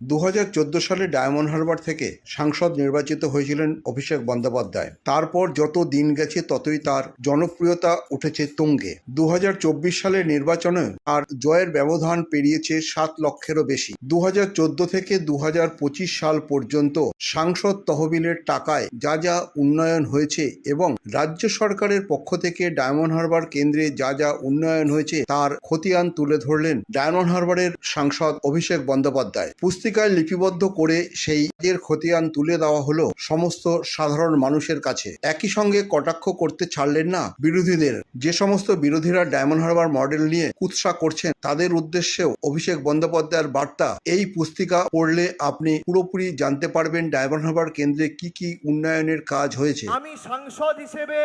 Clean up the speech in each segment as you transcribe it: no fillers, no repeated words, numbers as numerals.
2014 সালে ডায়মন্ড হারবার থেকে সাংসদ নির্বাচিত হয়েছিলেন অভিষেক বন্দ্যোপাধ্যায়। তারপর যত দিন গেছে ততই তার জনপ্রিয়তা উঠেছে তুঙ্গে। 2024 সালের নির্বাচনে আর জয়ের ব্যবধান পেরিয়েছে 7 লক্ষেরও বেশি। 2014 থেকে 2025 সাল পর্যন্ত সাংসদ তহবিলের টাকায় যা যা উন্নয়ন হয়েছে এবং রাজ্য সরকারের পক্ষ থেকে ডায়মন্ড হারবার কেন্দ্রে যা যা উন্নয়ন হয়েছে তার খতিয়ান তুলে ধরলেন ডায়মন্ড হারবারের সাংসদ অভিষেক বন্দ্যোপাধ্যায়। পুস্তিকায় লিপিবদ্ধ করে সেই কাজের খতিয়ান তুলে দেওয়া হলো সমস্ত সাধারণ মানুষের কাছে। একই সঙ্গে কটাক্ষ করতে ছাড়লেন না বিরোধীদের। যে সমস্ত বিরোধীরা ডায়মন্ড হারবার মডেল নিয়ে কুৎসা করছেন তাদের উদ্দেশ্যেও অভিষেক বন্দ্যোপাধ্যায়ের বার্তা, এই পুস্তিকা পড়লে আপনি পুরোপুরি জানতে পারবেন ডায়মন্ড হারবার কেন্দ্রে কি কি উন্নয়নের কাজ হয়েছে। আমি সাংসদ হিসেবে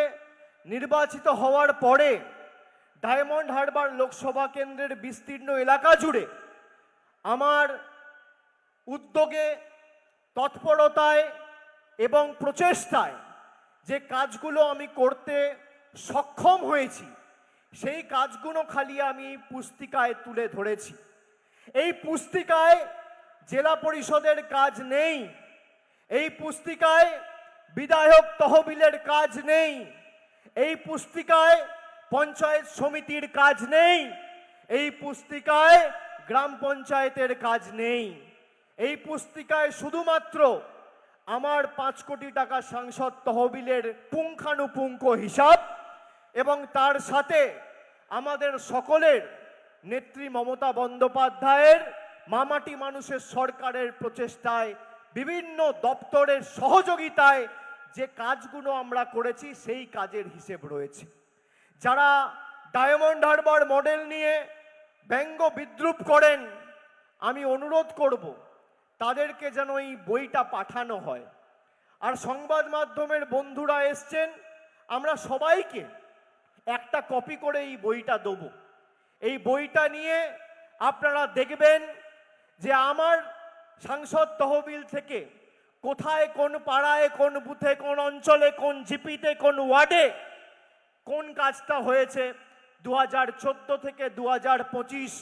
নির্বাচিত হওয়ার পরে ডায়মন্ড হারবার লোকসভা কেন্দ্রের বিস্তীর্ণ এলাকা জুড়ে আমার উদ্যোগে, তৎপরতায় এবং প্রচেষ্টায় যে কাজগুলো আমি করতে সক্ষম হয়েছি সেই কাজগুলো খালি আমি পুস্তিকায় তুলে ধরেছি। এই পুস্তিকায় জেলা পরিষদের কাজ নেই, এই পুস্তিকায় বিধায়ক তহবিলের কাজ নেই, এই পুস্তিকায় পঞ্চায়েত সমিতির কাজ নেই, এই পুস্তিকায় গ্রাম পঞ্চায়েতের কাজ নেই। এই পুস্তিকায় শুধুমাত্র আমার 5 কোটি টাকা সাংসদ তহবিলের পুঙ্খানুপুঙ্খ হিসাব এবং তার সাথে আমাদের সকলের নেত্রী মমতা বন্দ্যোপাধ্যায়ের মামাটি মানুষের সরকারের প্রচেষ্টায় বিভিন্ন দপ্তরের সহযোগিতায় যে কাজগুলো আমরা করেছি সেই কাজের হিসেব রয়েছে। যারা ডায়মন্ড হারবার মডেল নিয়ে ব্যঙ্গ বিদ্রুপ করেন, আমি অনুরোধ করব তাদেরকে যেন এই বইটা পাঠানো হয়। আর সংবাদ মাধ্যমের বন্ধুরা এসছেন, আমরা সবাইকে একটা কপি করে এই বইটা দেবো। এই বইটা নিয়ে আপনারা দেখবেন যে আমার সাংসদ তহবিল থেকে কোথায়, কোন পাড়ায়, কোন বুথে, কোন অঞ্চলে, কোন জিপিতে, কোন ওয়ার্ডে কোন কাজটা হয়েছে 2014 থেকে 2025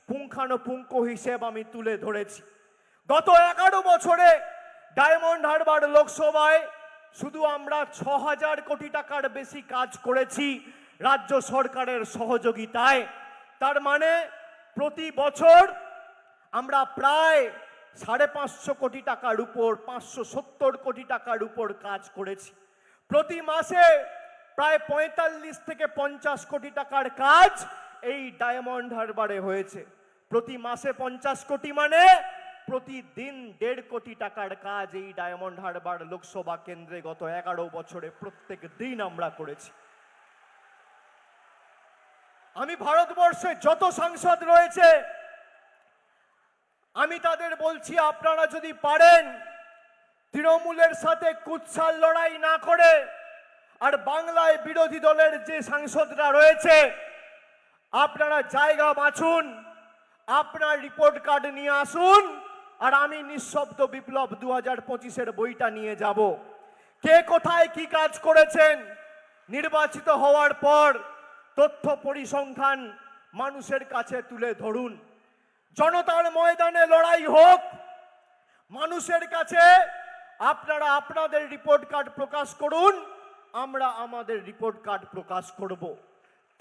পুঙ্খানুপুঙ্খ হিসেব আমি তুলে ধরেছি। গত 11 বছরে ডায়মন্ড হারবার লোকসভায় শুধু আমরা 6000 কোটি টাকার বেশি কাজ করেছি রাজ্য সরকারের সহযোগিতায়। তার মানে প্রতি বছর আমরা প্রায় 550 কোটি টাকার উপর, 570 কোটি টাকার উপর কাজ করেছি। প্রতি মাসে প্রায় 45 থেকে 50 কোটি টাকার কাজ এই ডায়মন্ড হারবারে হয়েছে। প্রতি মাসে 50 কোটি মানে প্রতিদিন 1.5 কোটি টাকার কাজ এই ডায়মন্ড হারবার লোকসভা কেন্দ্রে গত 11 বছরে প্রত্যেক দিন আমরা করেছি। আমি ভারতবর্ষে যত সাংসদ রয়েছে আমি তাদের বলছি, আপনারা যদি পারেন তৃণমূলের সাথে কুৎসার লড়াই না করে আর বাংলায় বিরোধী দলের যে সাংসদরা রয়েছে আপনারা জায়গা বাছুন, আপনার রিপোর্ট কার্ড নিয়ে আসুন, আর আমি নিঃশব্দ বিপ্লব 2025-এর বইটা নিয়ে যাব। কে কোথায় কি কাজ করেছেন নির্বাচিত হওয়ার পর তথ্য পরিসংখ্যান মানুষের কাছে তুলে ধরুন। জনতার ময়দানে লড়াই হোক, মানুষের কাছে আপনারা আপনাদের রিপোর্ট কার্ড প্রকাশ করুন, আমরা আমাদের রিপোর্ট কার্ড প্রকাশ করব।